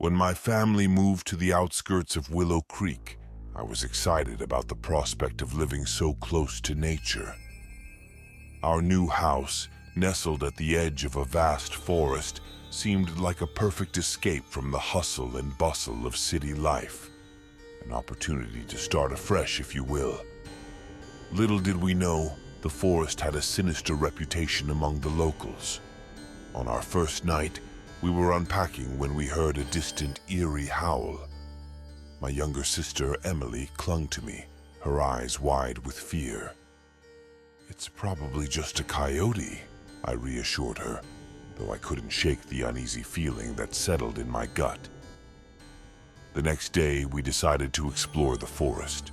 When my family moved to the outskirts of Willow Creek, I was excited about the prospect of living so close to nature. Our new house, nestled at the edge of a vast forest, seemed like a perfect escape from the hustle and bustle of city life. An opportunity to start afresh, if you will. Little did we know, the forest had a sinister reputation among the locals. On our first night, we were unpacking when we heard a distant, eerie howl. My younger sister, Emily, clung to me, her eyes wide with fear. "It's probably just a coyote," I reassured her, though I couldn't shake the uneasy feeling that settled in my gut. The next day, we decided to explore the forest.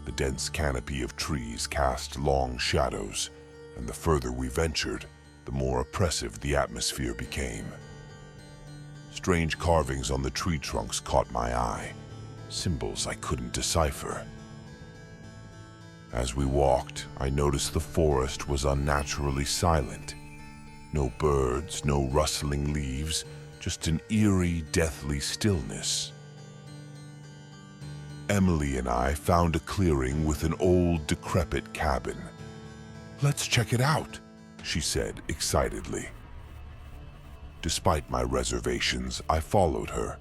The dense canopy of trees cast long shadows, and the further we ventured, the more oppressive the atmosphere became. Strange carvings on the tree trunks caught my eye, symbols I couldn't decipher. As we walked, I noticed the forest was unnaturally silent. No birds, no rustling leaves, just an eerie, deathly stillness. Emily and I found a clearing with an old, decrepit cabin. "Let's check it out," she said excitedly. Despite my reservations, I followed her.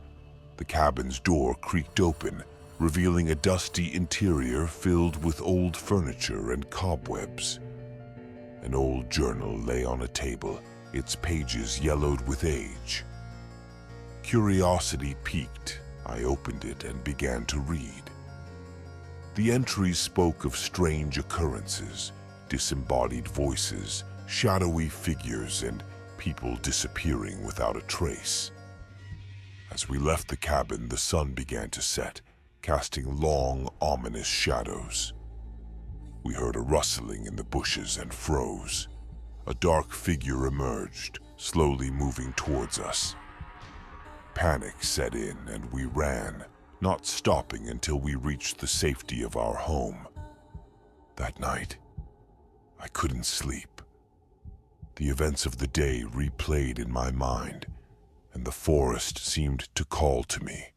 The cabin's door creaked open, revealing a dusty interior filled with old furniture and cobwebs. An old journal lay on a table, its pages yellowed with age. Curiosity piqued. I opened it and began to read. The entries spoke of strange occurrences, disembodied voices, shadowy figures, and people disappearing without a trace. As we left the cabin, the sun began to set, casting long, ominous shadows. We heard a rustling in the bushes and froze. A dark figure emerged, slowly moving towards us. Panic set in and we ran, not stopping until we reached the safety of our home. That night, I couldn't sleep. The events of the day replayed in my mind, and the forest seemed to call to me,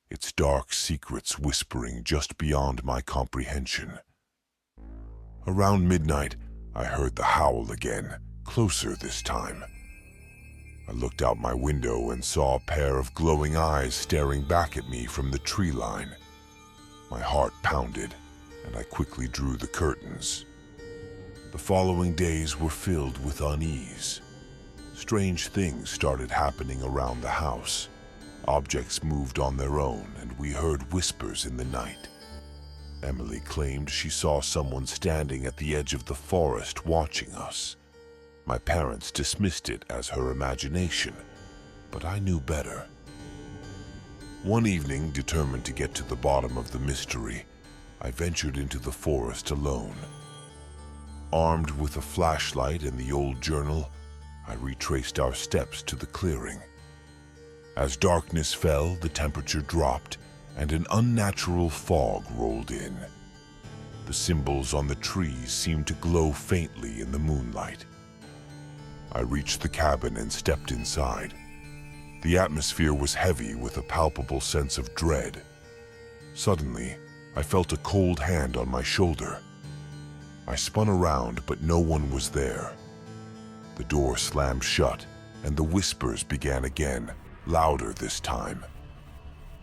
its dark secrets whispering just beyond my comprehension. Around midnight, I heard the howl again, closer this time. I looked out my window and saw a pair of glowing eyes staring back at me from the tree line. My heart pounded, and I quickly drew the curtains. The following days were filled with unease. Strange things started happening around the house. Objects moved on their own, and we heard whispers in the night. Emily claimed she saw someone standing at the edge of the forest watching us. My parents dismissed it as her imagination, but I knew better. One evening, determined to get to the bottom of the mystery, I ventured into the forest alone. Armed with a flashlight and the old journal, I retraced our steps to the clearing. As darkness fell, the temperature dropped, and an unnatural fog rolled in. The symbols on the trees seemed to glow faintly in the moonlight. I reached the cabin and stepped inside. The atmosphere was heavy with a palpable sense of dread. Suddenly, I felt a cold hand on my shoulder. I spun around, but no one was there. The door slammed shut, and the whispers began again, louder this time.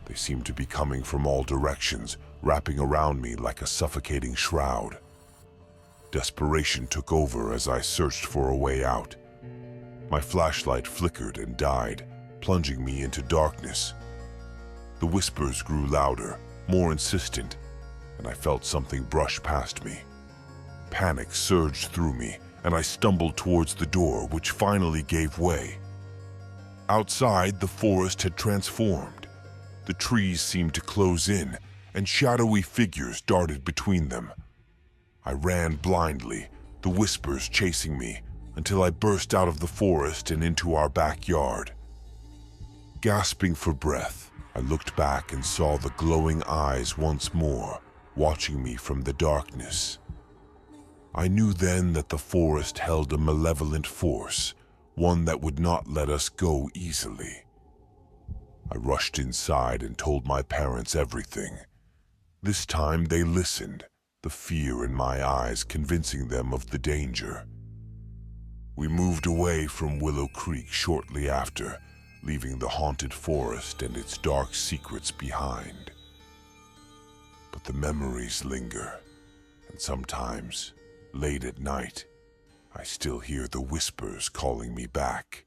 They seemed to be coming from all directions, wrapping around me like a suffocating shroud. Desperation took over as I searched for a way out. My flashlight flickered and died, plunging me into darkness. The whispers grew louder, more insistent, and I felt something brush past me. Panic surged through me, and I stumbled towards the door, which finally gave way. Outside, the forest had transformed. The trees seemed to close in, and shadowy figures darted between them. I ran blindly, the whispers chasing me, until I burst out of the forest and into our backyard. Gasping for breath, I looked back and saw the glowing eyes once more, watching me from the darkness. I knew then that the forest held a malevolent force, one that would not let us go easily. I rushed inside and told my parents everything. This time they listened, the fear in my eyes convincing them of the danger. We moved away from Willow Creek shortly after, leaving the haunted forest and its dark secrets behind. But the memories linger, and sometimes, late at night, I still hear the whispers calling me back.